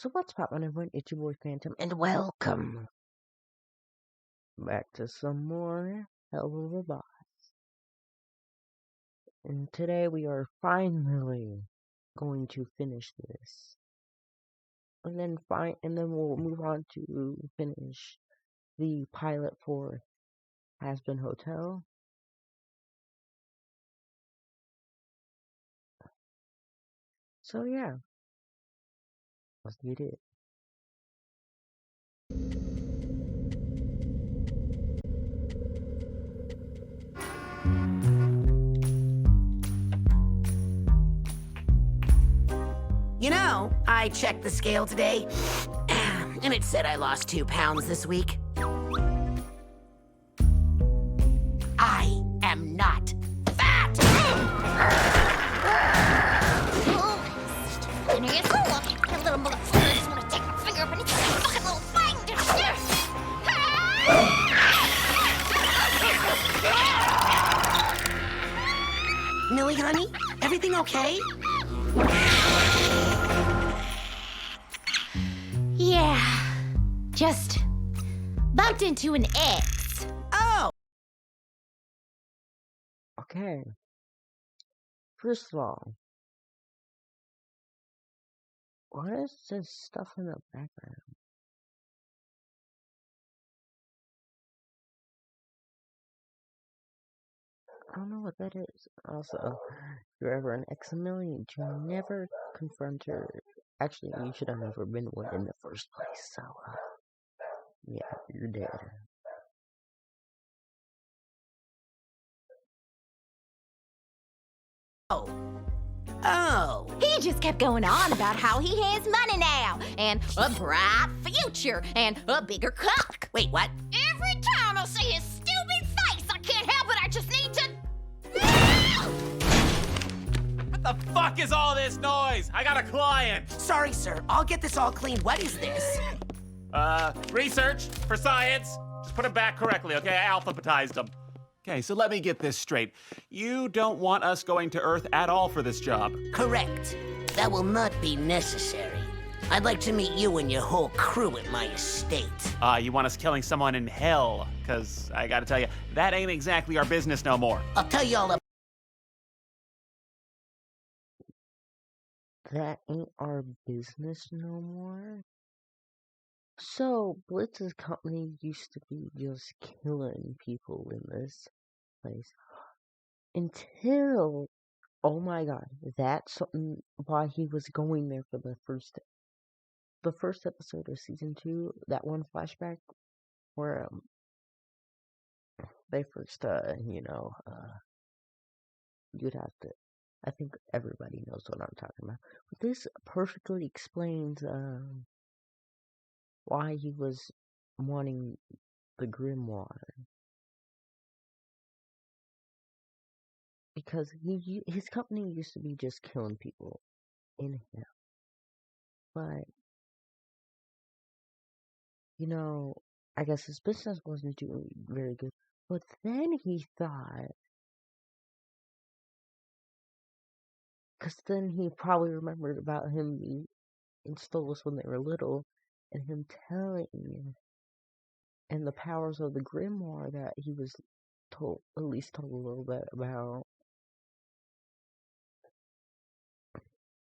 So what's poppin', everyone? It's your boy Phantom, and welcome back to some more Hell of a Boss. And today we are finally going to finish this, and then we'll move on to finish the pilot for Hazbin Hotel. So yeah, let's get it. You know, I checked the scale today, and it said I lost 2 pounds this week. I am not fat! That little motherfucker just wanna take my finger up and it's that fucking little thing! Millie, honey, everything okay? Yeah, just bumped into an ex. Oh! Okay. First of all, what is this stuff in the background? I don't know what that is. Also, if you're ever an ex-Millie, you never confront her. Actually, you should have never been one in the first place. So, yeah, you're dead. Oh. He just kept going on about how he has money now, and a bright future, and a bigger cock. Wait, what? Every time I see his stupid face, I can't help it, I just need to... What the fuck is all this noise? I got a client. Sorry, sir. I'll get this all cleaned. What is this? Research for science. Just put them back correctly, okay? I alphabetized them. Okay, so let me get this straight. You don't want us going to Earth at all for this job. Correct. That will not be necessary. I'd like to meet you and your whole crew at my estate. You want us killing someone in hell? Because I gotta tell you, that ain't exactly our business no more. I'll tell you all about... That ain't our business no more. So, Blitz's company used to be just killing people in this place. Until, oh my god, that's something why he was going there for the first episode of season 2, that one flashback where they first you'd have to, I think everybody knows what I'm talking about. But this perfectly explains why he was wanting the grimoire. Because his company used to be just killing people in hell. But, I guess his business wasn't doing very good. But then he thought, because then he probably remembered about him being in Stolas when they were little, and him telling, and the powers of the grimoire that he was at least told a little bit about.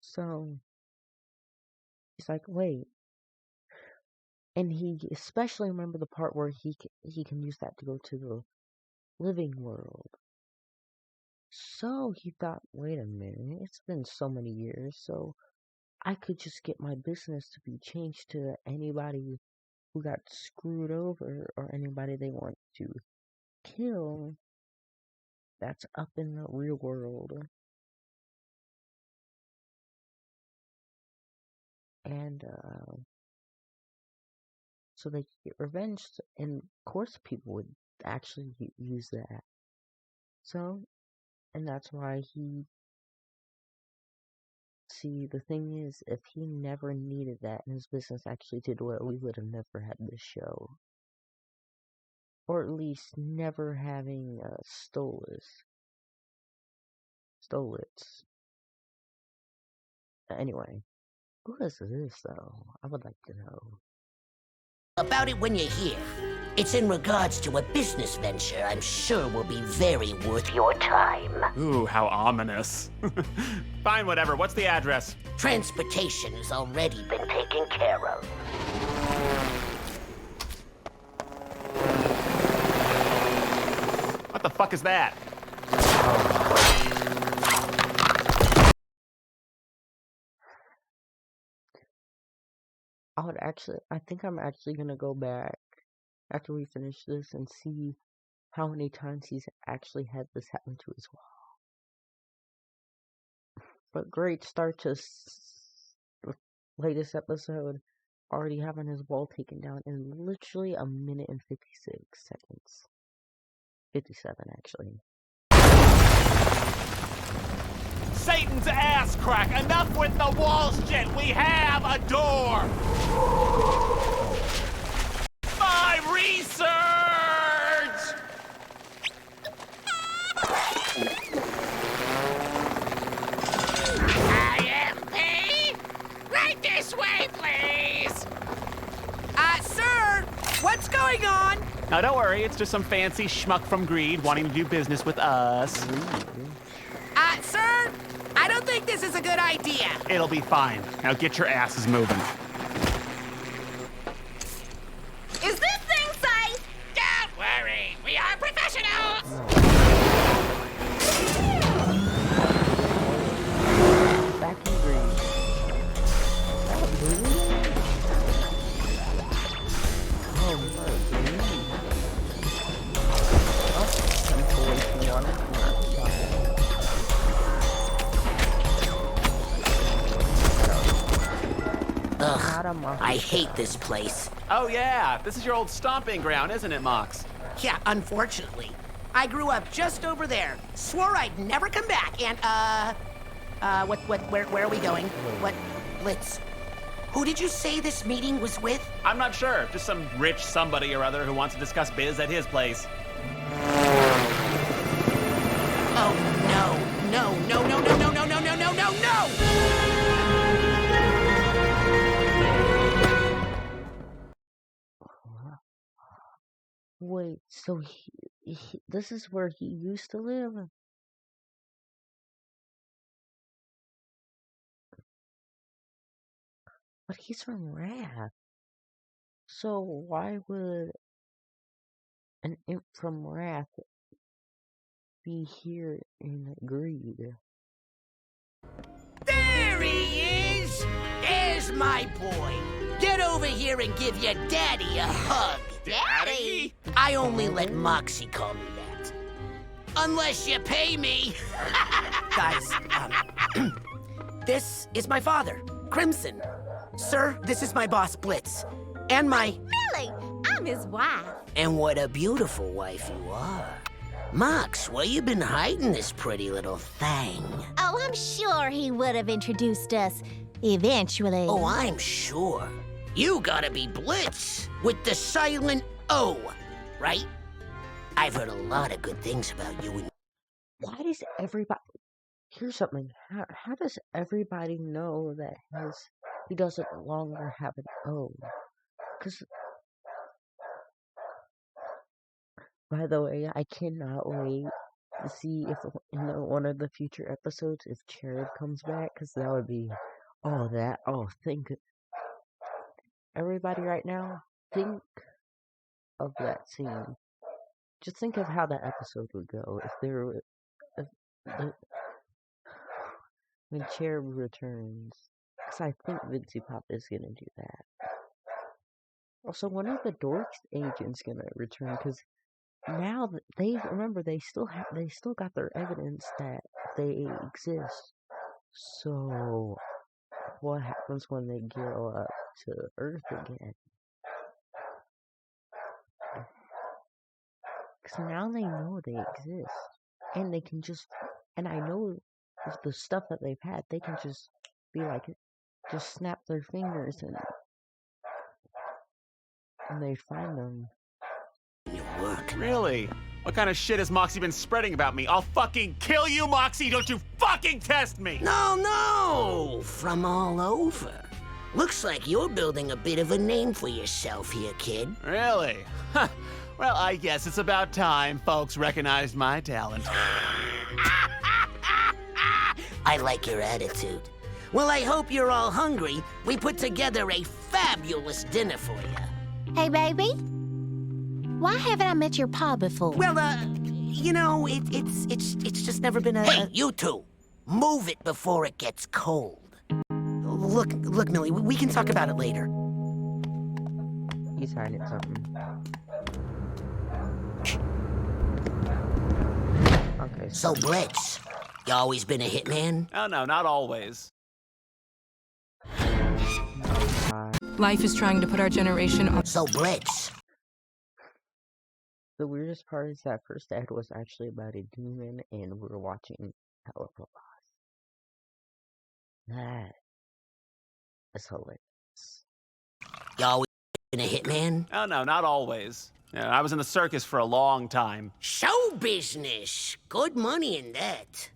So, he's like, wait. And he especially remembered the part where he can use that to go to the living world. So he thought, wait a minute, it's been so many years, so I could just get my business to be changed to anybody who got screwed over or anybody they want to kill that's up in the real world. And so they could get revenge, and of course people would actually use that. So, and that's why the thing is, if he never needed that and his business actually did well, we would have never had this show. Or at least never having Stolitz. Anyway, Who is this, though? I would like to know. About it when you're here. It's in regards to a business venture I'm sure will be very worth your time. Ooh, how ominous. Fine, whatever. What's the address? Transportation has already been taken care of. What the fuck is that? I think I'm actually gonna go back after we finish this and see how many times he's actually had this happen to his wall. But great start to the latest episode, already having his wall taken down in literally a minute and 56 seconds. 57, actually. Satan's ass crack! Enough with the wall shit! We have a door! My research! IMP? Right this way, please! Sir, what's going on? Now don't worry, it's just some fancy schmuck from Greed wanting to do business with us. Sir, I don't think this is a good idea. It'll be fine. Now get your asses moving. Is this thing safe? Don't worry, we are professionals! Back in green. Oh, Ugh, I hate this place. Oh yeah, this is your old stomping ground, isn't it, Mox? Yeah, unfortunately. I grew up just over there. Swore I'd never come back, and, where are we going? What, Blitz? Who did you say this meeting was with? I'm not sure. Just some rich somebody or other who wants to discuss biz at his place. Oh, no, no, no, no, no, no, no, no, no, no, no, no! wait, so this is where he used to live? But he's from Wrath. So why would an imp from Wrath be here in Greed? There he is! There's my boy. Get over here and give your daddy a hug. Daddy? I only let Moxie call me that. Unless you pay me. Guys, this is my father, Crimson. Sir, this is my boss, Blitz. And my... Really? I'm his wife. And what a beautiful wife you are. Mox, where you been hiding this pretty little thing? Oh, I'm sure he would have introduced us eventually. Oh, I'm sure. You gotta be Blitz with the silent O, right? I've heard a lot of good things about you and... Why does everybody... Here's something. How does everybody know that he doesn't longer have an O? Because... By the way, I cannot wait to see if in one of the future episodes if Cherub comes back, because that would be think everybody right now, think of that scene. Just think of how that episode would go when Cherub returns, because I think Vincey Pop is gonna do that. Also, one of the Dorks agents gonna return, because now that they still got their evidence that they exist. So what happens when they go up to Earth again? Because now they know they exist, and they can and I know with the stuff that they've had, they can just be like, just snap their fingers and they find them. Work. Really? What kind of shit has Moxie been spreading about me? I'll fucking kill you, Moxie! Don't you fucking test me! No, from all over. Looks like you're building a bit of a name for yourself here, kid. Really? Huh. Well, I guess it's about time folks recognized my talent. I like your attitude. Well, I hope you're all hungry. We put together a fabulous dinner for you. Hey, baby. Why haven't I met your pa before? Well, you know, it's just never been a... Hey, you two! Move it before it gets cold. Look, Millie, we can talk about it later. He's hiding something. Okay. So, Blitz, you always been a hitman? Oh, no, not always. Life is trying to put our generation on. So, Blitz. The weirdest part is that first ad was actually about a demon, and we were watching Hell of a Boss. That is hilarious. You always been a hitman? Oh, no, not always. Yeah, I was in the circus for a long time. Show business. Good money in that.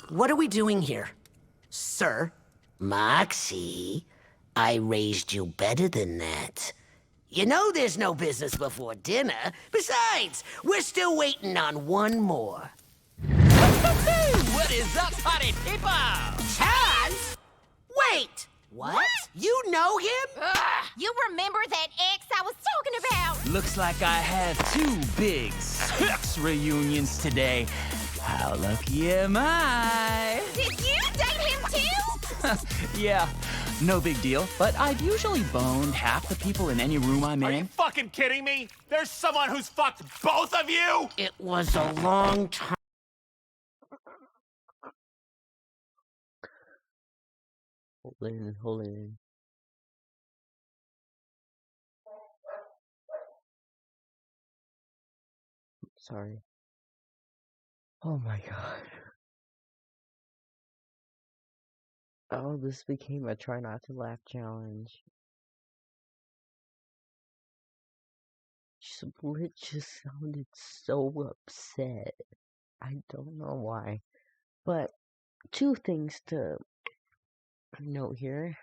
What are we doing here? Sir? Moxie, I raised you better than that. You know there's no business before dinner. Besides, we're still waiting on one more. What is up, party people? Chaz? Wait! What? You know him? You remember that ex I was talking about? Looks like I have 2 big sex reunions today. How lucky am I? Did you date him too? Yeah, no big deal, but I've usually boned half the people in any room I'm Are you in. fucking kidding me? There's someone who's fucked both of you? It was a long time. Hold in. Sorry. Oh my god. Oh, this became a try not to laugh challenge. Split just sounded so upset. I don't know why. But 2 things to note here.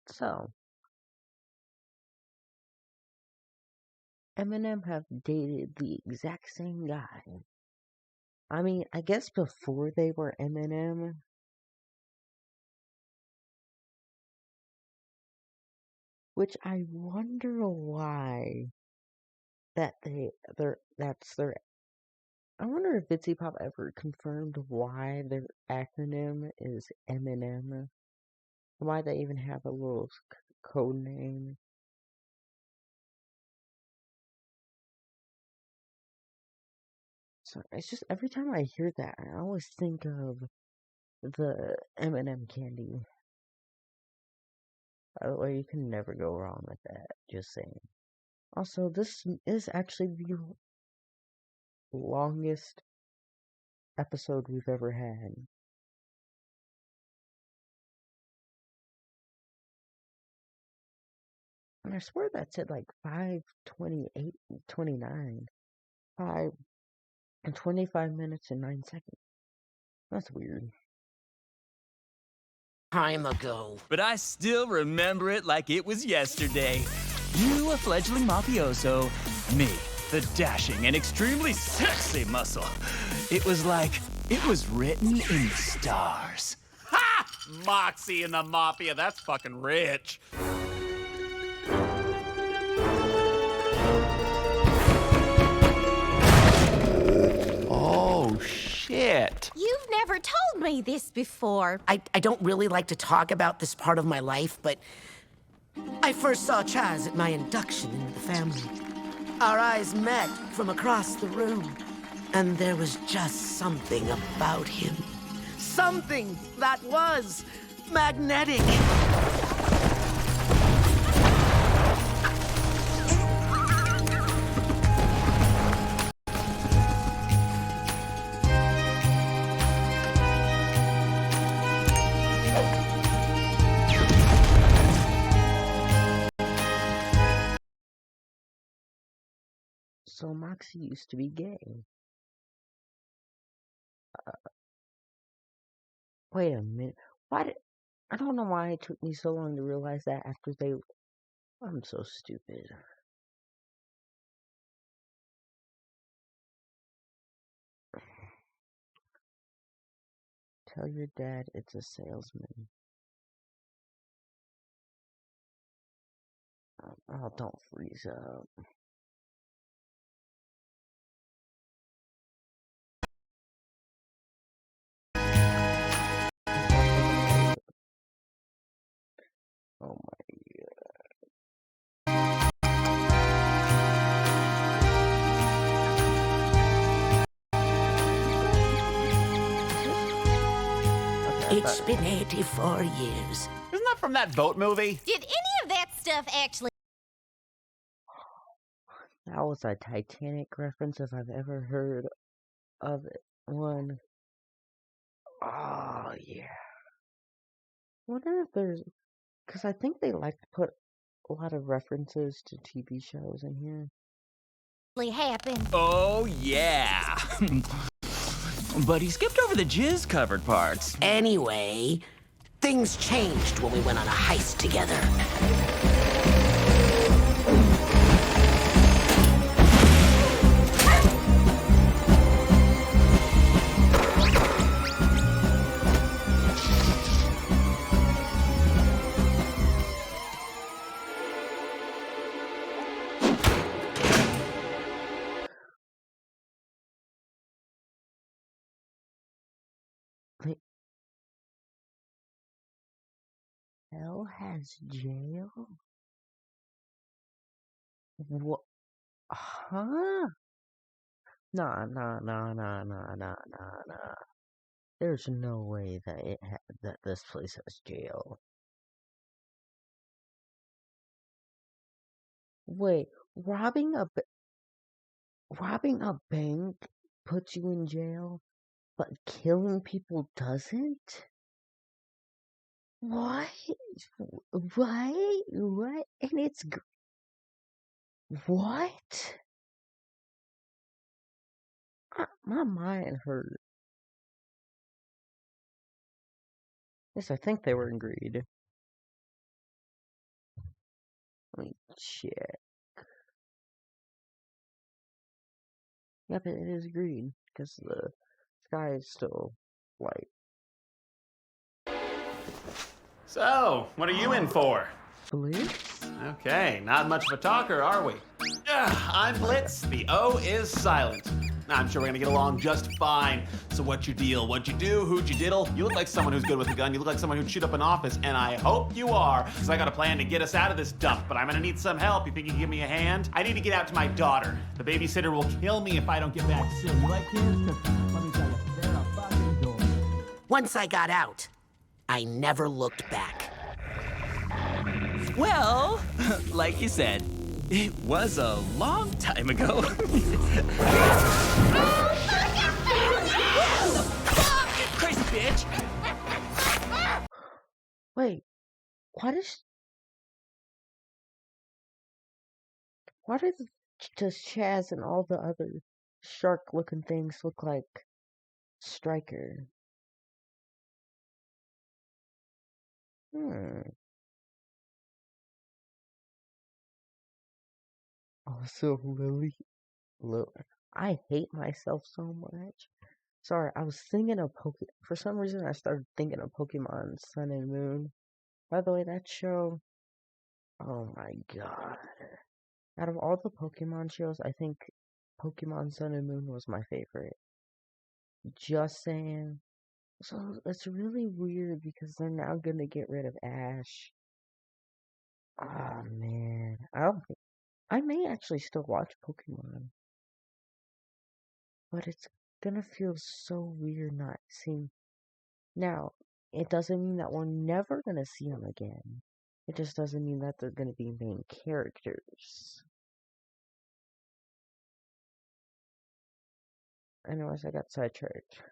So, Eminem have dated the exact same guy. I mean, I guess before they were Eminem. Which I wonder why that's their. I wonder if Bitsy Pop ever confirmed why their acronym is Eminem. Why they even have a little code name. So it's just every time I hear that, I always think of the M&M candy. By the way, you can never go wrong with that. Just saying. Also, this is actually the longest episode we've ever had. And I swear that said like 5:28, 29. 5 and 25 minutes and 9 seconds. That's weird. Time ago. But I still remember it like it was yesterday. You, a fledgling mafioso. Me, the dashing and extremely sexy muscle. It was like it was written in the stars. Ha! Moxie and the Mafia, that's fucking rich. Oh, shit. You've never told me this before. I don't really like to talk about this part of my life, but I first saw Chaz at my induction into the family. Our eyes met from across the room, and there was just something about him. Something that was magnetic. So Moxie used to be gay. Wait a minute. Why did I don't know why it took me so long to realize that after they. I'm so stupid. Tell your dad it's a salesman. Oh, don't freeze up. Oh my god. Okay, It's been 84 years. Isn't that from that boat movie? Did any of that stuff actually? that was a Titanic reference if I've ever heard of it. One. Oh yeah. Wonder if there's, because I think they like to put a lot of references to TV shows in here. Happen? Oh, yeah. But he skipped over the jizz-covered parts. Anyway, things changed when we went on a heist together. Hell has jail? What? Huh? Nah. There's no way that that this place has jail. Wait, robbing a bank puts you in jail, but killing people doesn't? What? What? And it's what? My mind hurt. Yes, I think they were in Greed. Let me check. Yep, it is Greed because the sky is still white. So, what are you in for? Blitz? Okay, not much of a talker, are we? I'm Blitz. The O is silent. I'm sure we're gonna get along just fine. So what's your deal? What'd you do? Who'd you diddle? You look like someone who's good with a gun. You look like someone who'd shoot up an office, and I hope you are, because I got a plan to get us out of this dump, but I'm gonna need some help. You think you can give me a hand? I need to get out to my daughter. The babysitter will kill me if I don't get back soon. You like kids? 'Cause let me tell you, they're a fucking door. Once I got out, I never looked back. Well, like you said, it was a long time ago. Crazy bitch! Wait, why does Chaz and all the other shark-looking things look like Stryker? Also, Lily. Look, I hate myself so much. Sorry, I was thinking of For some reason, I started thinking of Pokemon Sun and Moon. By the way, that show. Oh my god. Out of all the Pokemon shows, I think Pokemon Sun and Moon was my favorite. Just saying. So it's really weird because they're now gonna get rid of Ash. Oh man, I may actually still watch Pokemon, but it's gonna feel so weird not seeing. Now, it doesn't mean that we're never gonna see them again. It just doesn't mean that they're gonna be main characters. Anyways, I got sidetracked.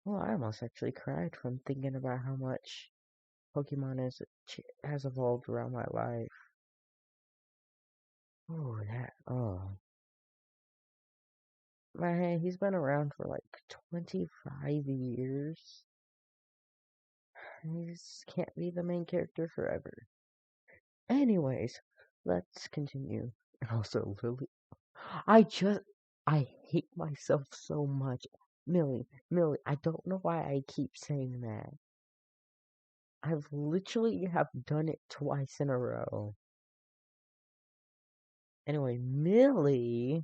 Well, I almost actually cried from thinking about how much Pokemon has evolved around my life. Oh. Man, he's been around for like 25 years. He can't be the main character forever. Anyways, let's continue. And also, Lily, I hate myself so much. Millie, I don't know why I keep saying that. I've literally have done it twice in a row. Anyway, Millie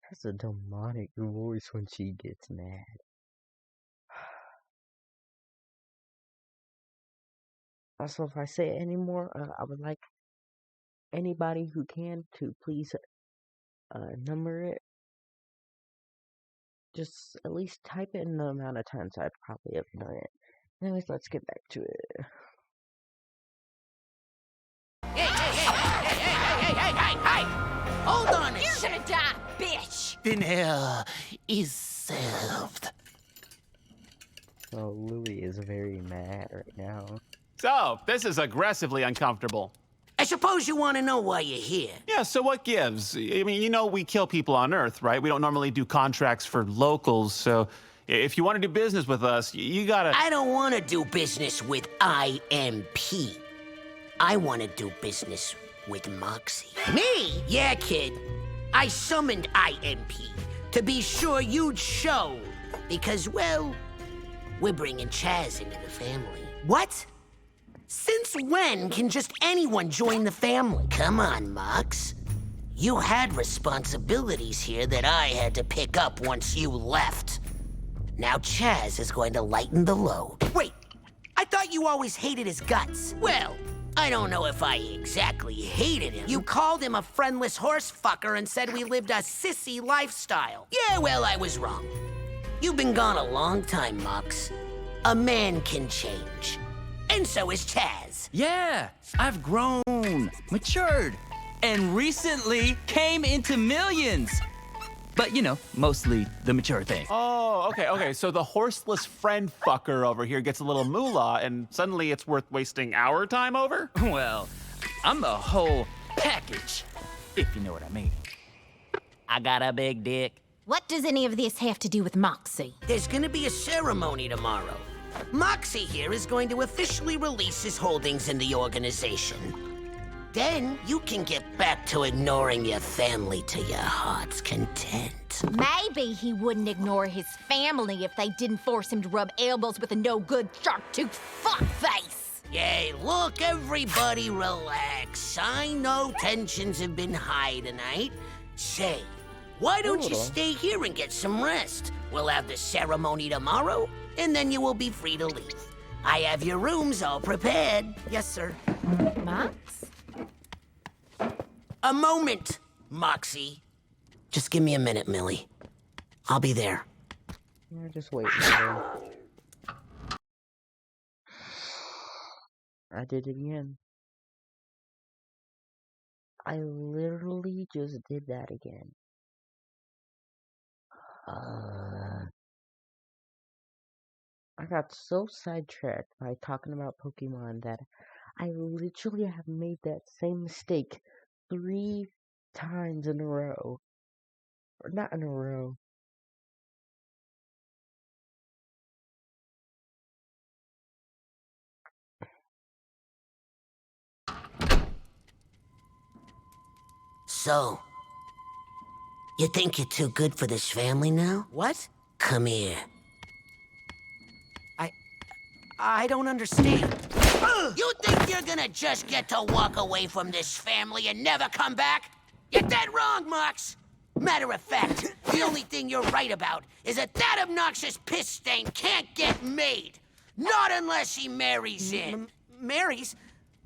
has a demonic voice when she gets mad. Also, if I say it anymore, I would like anybody who can to please number it. Just at least type it in the amount of times I'd probably have done it. Anyways, let's get back to it. Hey! Hold on a You're sec. gonna die, bitch! Dinner is served. Oh, Louie is very mad right now. So, this is aggressively uncomfortable. I suppose you want to know why you're here. Yeah, so what gives? I mean, you know we kill people on Earth, right? We don't normally do contracts for locals, so if you want to do business with us, you gotta... I don't want to do business with IMP. I want to do business with Moxie. Me? Yeah, kid. I summoned IMP to be sure you'd show. Because, well, we're bringing Chaz into the family. What? Since when can just anyone join the family? Come on, Mox. You had responsibilities here that I had to pick up once you left. Now Chaz is going to lighten the load. Wait, I thought you always hated his guts. Well, I don't know if I exactly hated him. You called him a friendless horse fucker and said we lived a sissy lifestyle. Yeah, well, I was wrong. You've been gone a long time, Mox. A man can change. And so is Chaz. Yeah, I've grown, matured, and recently came into millions. But, you know, mostly the mature thing. Oh, okay. So the horseless friend fucker over here gets a little moolah, and suddenly it's worth wasting our time over? Well, I'm the whole package, if you know what I mean. I got a big dick. What does any of this have to do with Moxie? There's gonna be a ceremony tomorrow. Moxie here is going to officially release his holdings in the organization. Then you can get back to ignoring your family to your heart's content. Maybe he wouldn't ignore his family if they didn't force him to rub elbows with a no-good shark-toothed fuckface. Yay, look, everybody relax. I know tensions have been high tonight. Say, why don't you stay here and get some rest? We'll have the ceremony tomorrow, and then you will be free to leave. I have your rooms all prepared. Yes, sir. Mox? A moment, Moxie. Just give me a minute, Millie. I'll be there. Yeah, just wait. I did it again. I literally just did that again. I got so sidetracked by talking about Pokemon that I literally have made that same mistake 3 times in a row. Or not in a row. So, you think you're too good for this family now? What? Come here. I don't understand. You think you're gonna just get to walk away from this family and never come back? You're dead wrong, Mox. Matter of fact, the only thing you're right about is that obnoxious piss stain can't get made. Not unless he marries in. Marries?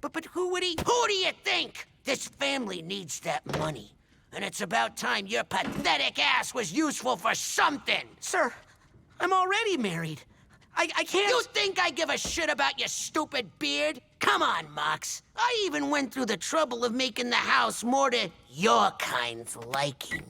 But who would he? Who do you think? This family needs that money. And it's about time your pathetic ass was useful for something. Sir, I'm already married. I can't... You think I give a shit about your stupid beard? Come on, Mox. I even went through the trouble of making the house more to your kind's liking.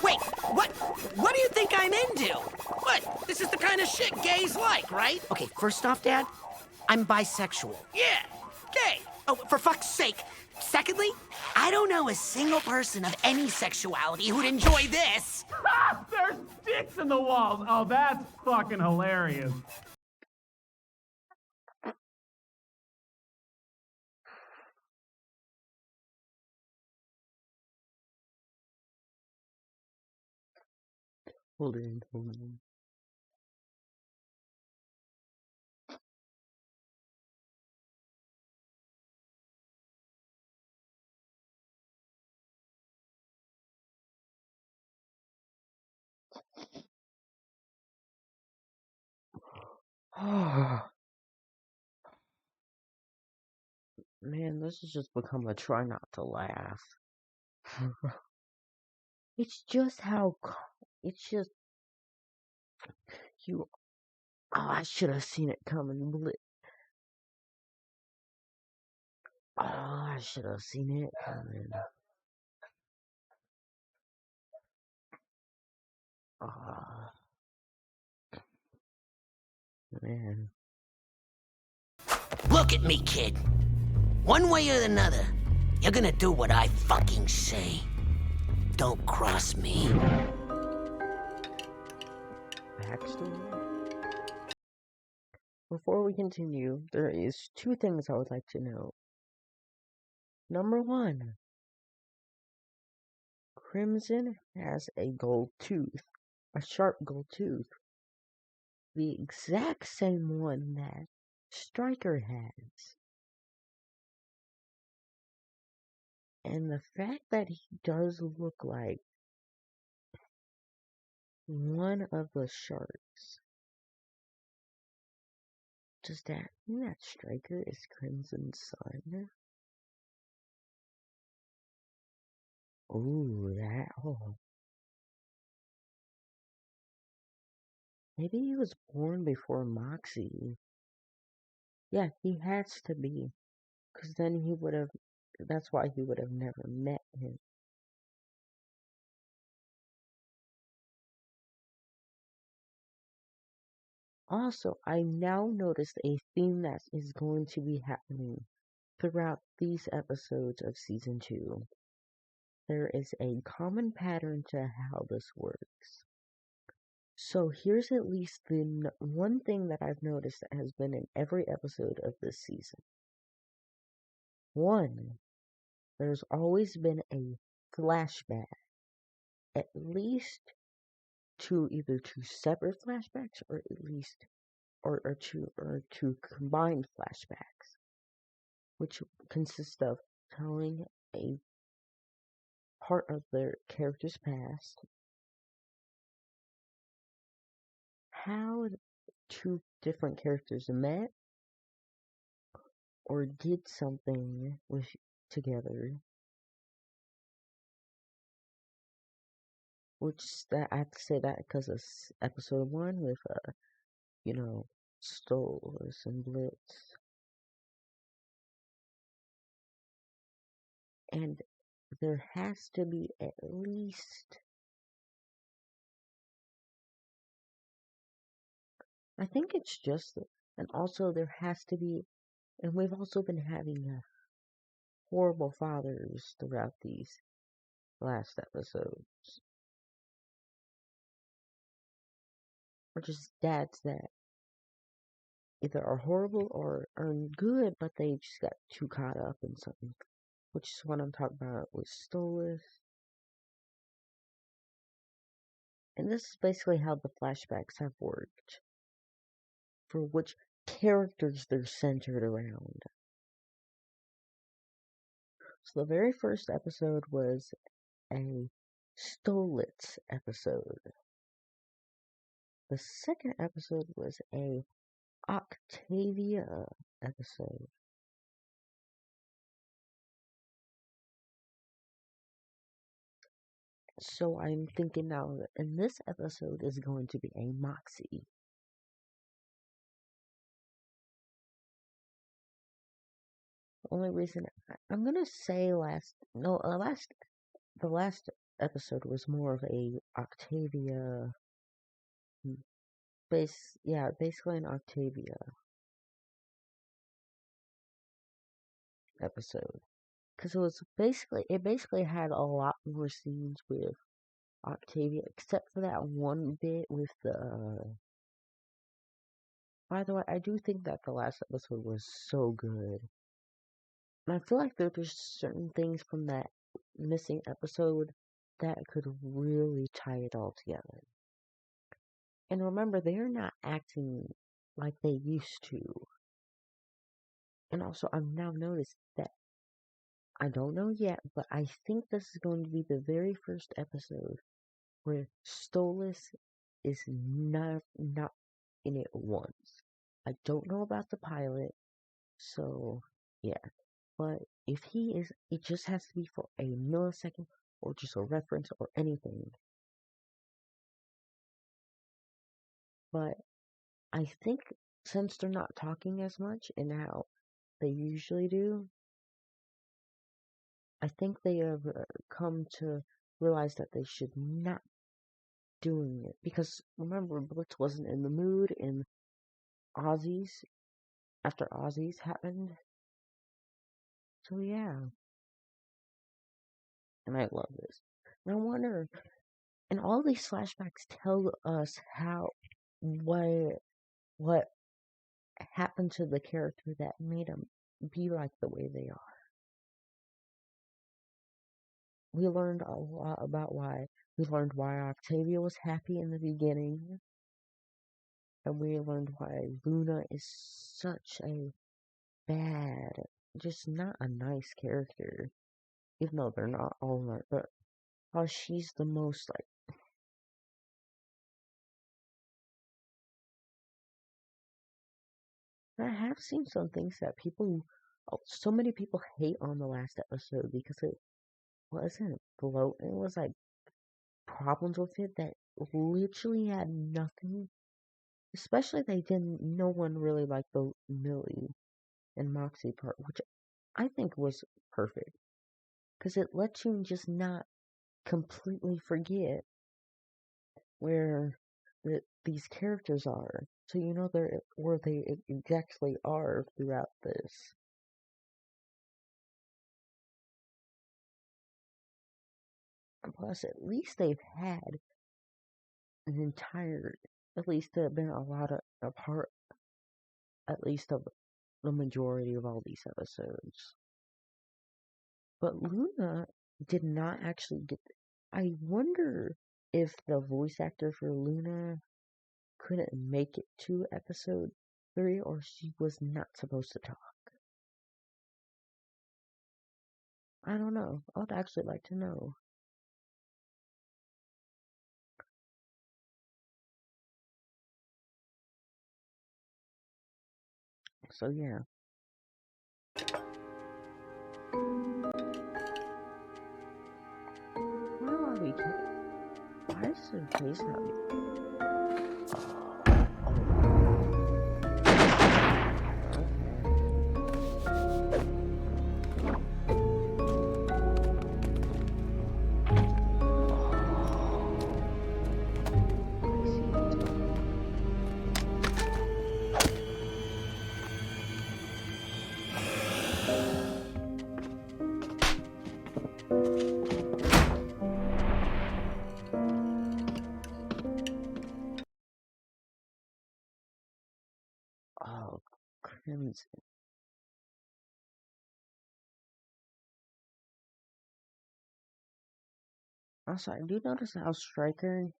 Wait, what do you think I'm into? What? This is the kind of shit gays like, right? Okay, first off, Dad, I'm bisexual. Yeah, gay. Oh, for fuck's sake. Secondly, I don't know a single person of any sexuality who'd enjoy this. There's dicks in the walls. Oh, that's fucking hilarious. Hold on. Man, this has just become a try not to laugh. It's just how. It's just. You. Oh, I should have seen it coming. Oh, I should have seen it coming. Oh, man. Look at me, kid. One way or another, you're gonna do what I fucking say. Don't cross me. Backstory? Before we continue, there is 2 things I would like to know. Number 1. Crimson has a gold tooth. A sharp gold tooth. The exact same one that Stryker has. And the fact that he does look like one of the sharks. Does that mean that Stryker is Crimson's son? Ooh, that. Oh. Maybe he was born before Moxie. Yeah, he has to be. Because then he would have. That's why he would have never met him. Also, I now noticed a theme that is going to be happening throughout these episodes of Season 2. There is a common pattern to how this works. So here's at least the one thing that I've noticed that has been in every episode of this season. 1. There's always been a flashback. At least either two separate flashbacks or at least or two combined flashbacks, which consist of telling a part of their character's past, how 2 different characters met or did something together, which that I have to say that because of episode 1 with Stolas and Blitz. And there has to be at least, I think it's just, and also there has to be, and we've also been having horrible fathers throughout these last episodes. Or just dads that either are horrible or are good, but they just got too caught up in something. Which is what I'm talking about with Stolas. And this is basically how the flashbacks have worked. For which characters they're centered around. So the very first episode was a Stolitz episode. The second episode was a Octavia episode. So I'm thinking now that in this episode is going to be a Moxie. The only reason I'm gonna say the last episode was more of a Octavia. Basically an Octavia. episode. Because it basically had a lot more scenes with Octavia, except for that one bit with the. By the way, I do think that the last episode was so good. And I feel like there's certain things from that missing episode that could really tie it all together. And remember, they're not acting like they used to. And also, I've now noticed that, I don't know yet, but I think this is going to be the very first episode where Stolas is not in it once. I don't know about the pilot, so yeah. But if he is, it just has to be for a millisecond or just a reference or anything. But I think since they're not talking as much and how they usually do, I think they have come to realize that they should not doing it. Because remember, Blitz wasn't in the mood in Ozzy's after Ozzy's happened. So yeah. And I love this. And I wonder, and all these flashbacks tell us how what happened to the character that made them be like the way they are. We learned a lot about why. We learned why Octavia was happy in the beginning. And we learned why Luna is such a bad, just not a nice character. Even though they're not all right, but how she's the most like. I have seen some things that so many people hate on the last episode because it wasn't float. It was like problems with it that literally had nothing. Especially no one really liked the Millie and Moxie part, which I think was perfect. Because it lets you just not completely forget where these characters are. So you know where they exactly are throughout this. And plus, at least they've had at least there have been a part, at least of the majority of all these episodes. But Luna did not actually get. I wonder if the voice actor for Luna couldn't make it to episode 3 or she was not supposed to talk. I don't know. I would actually like to know. So yeah. Why are we? Why is her face not? Oh, Crimson. Also, I do notice how Striker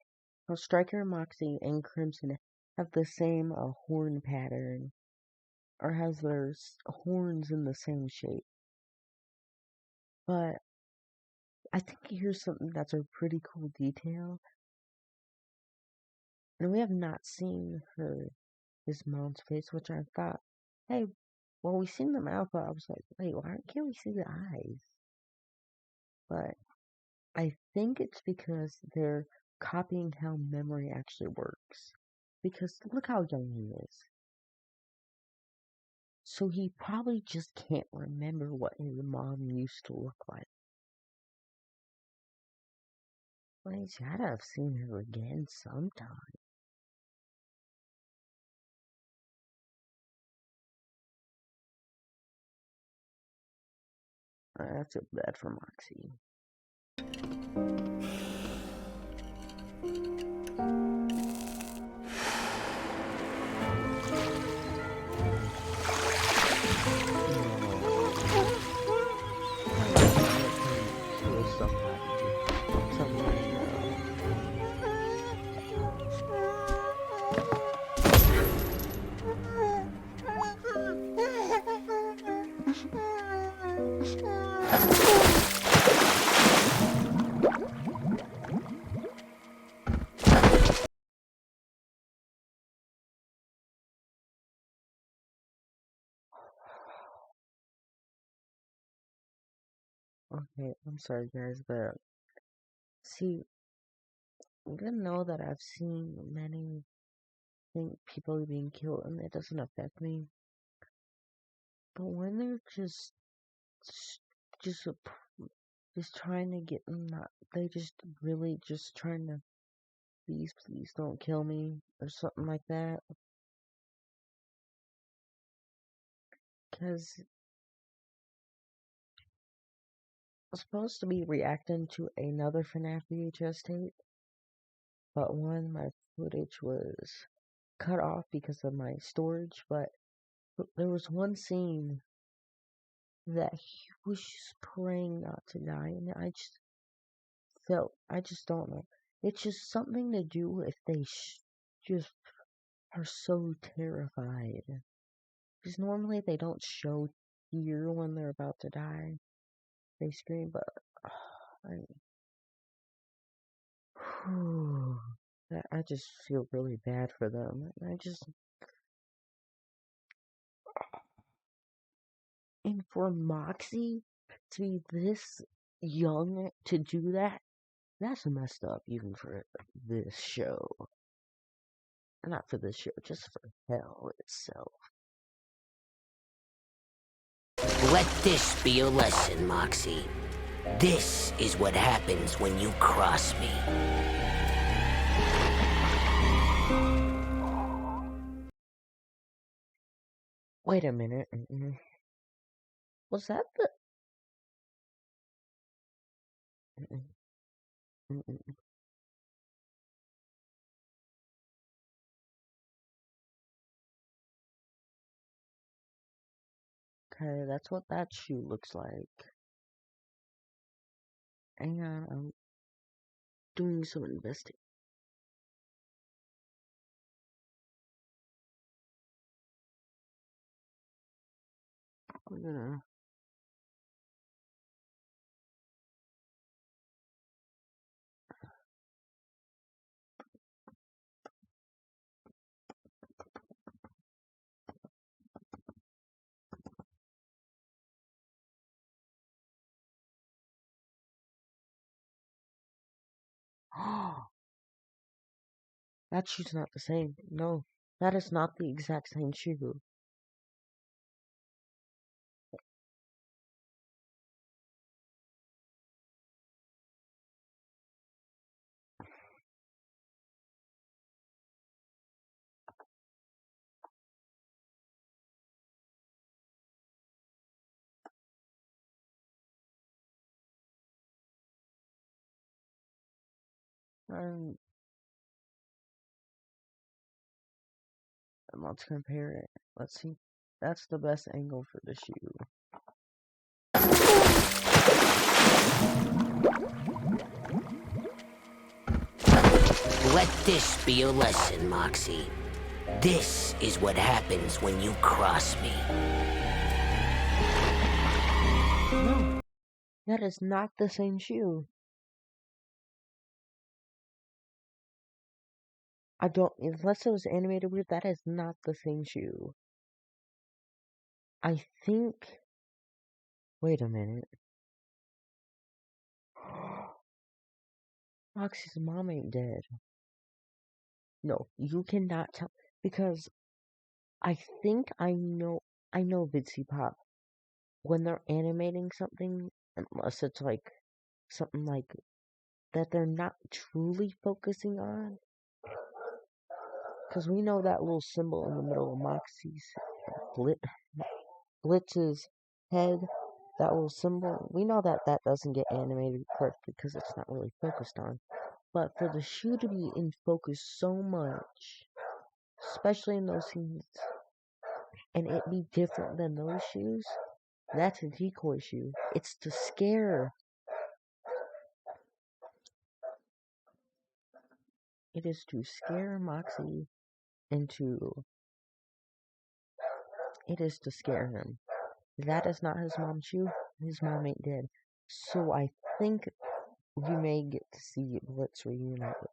and Moxie and Crimson have the same horn pattern, or has their horns in the same shape. But I think here's something that's a pretty cool detail. And we have not seen his mom's face, which I thought, hey, well, we've seen the mouth, but I was like, wait, why can't we see the eyes? But I think it's because they're copying how memory actually works. Because look how young he is. So he probably just can't remember what his mom used to look like. Well, he's gotta have seen her again sometime. I feel bad for Moxie. Kill somebody. Okay, I'm sorry guys, but see, even though that I've seen many people being killed and it doesn't affect me, but when they're just just trying to get not, they just really just trying to please don't kill me or something like that, because I was supposed to be reacting to another FNAF VHS tape, but my footage was cut off because of my storage, but there was one scene that he was just praying not to die, and I just don't know. It's just something to do if they just are so terrified. Because normally they don't show fear when they're about to die. They scream, but I just feel really bad for them. And for Moxie to be this young to do that, that's messed up even for this show. Not for this show, just for hell itself. Let this be your lesson, Moxie. This is what happens when you cross me. Wait a minute. Was that the... Okay, that's what that shoe looks like. Hang on, I'm doing some investing. We're gonna... That shoe's not the same. No, that is not the exact same shoe. Um, let's compare it. Let's see. That's the best angle for the shoe. Let this be your lesson, Moxie. This is what happens when you cross me. No, that is not the same shoe. Unless it was animated weird, that is not the same shoe. I think, wait a minute. Moxie's mom ain't dead. No, you cannot tell, because I think I know Vitsy Pop, when they're animating something, unless it's like something like that they're not truly focusing on, because we know that little symbol in the middle of Moxie's Blitz's head, that will symbol. We know that that doesn't get animated correctly because it's not really focused on. But for the shoe to be in focus so much, especially in those scenes, and it be different than those shoes, that's a decoy shoe. It's to scare. It is to scare Moxie into. It is to scare him. That is not his mom's shoe. His mom ain't dead. So I think we may get to see Blitz reunite with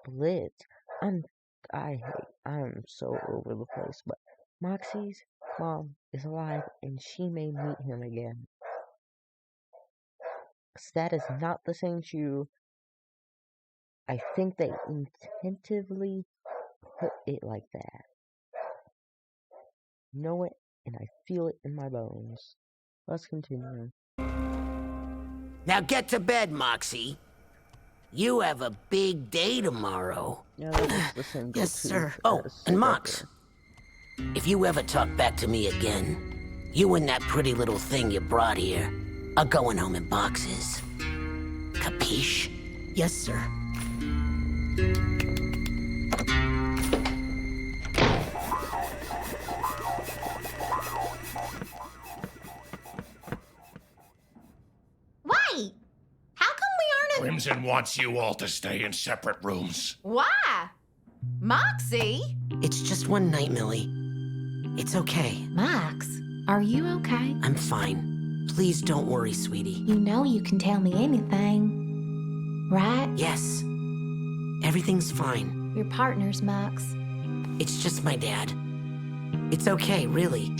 Blitz. I'm so over the place, but Moxie's mom is alive and she may meet him again. 'Cause that is not the same shoe. I think they intentively put it like that. Know it, and I feel it in my bones. Let's continue. Now get to bed, Moxie. You have a big day tomorrow. Yeah, that was the same Yes, go-to sir. Oh, as and Rebecca. Mox, if you ever talk back to me again, you and that pretty little thing you brought here are going home in boxes. Capiche? Yes, sir. Wait! How come we aren't in... Crimson wants you all to stay in separate rooms. Why? Moxie? It's just one night, Millie. It's okay. Max, are you okay? I'm fine. Please don't worry, sweetie. You know you can tell me anything, right? Yes. Everything's fine. Your partner's Max. It's just my dad. It's okay, really.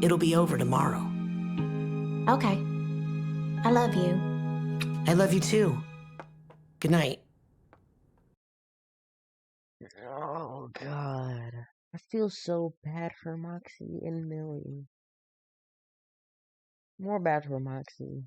It'll be over tomorrow. Okay. I love you. I love you too. Good night. Oh, God. I feel so bad for Moxie and Millie. More bad for Moxie.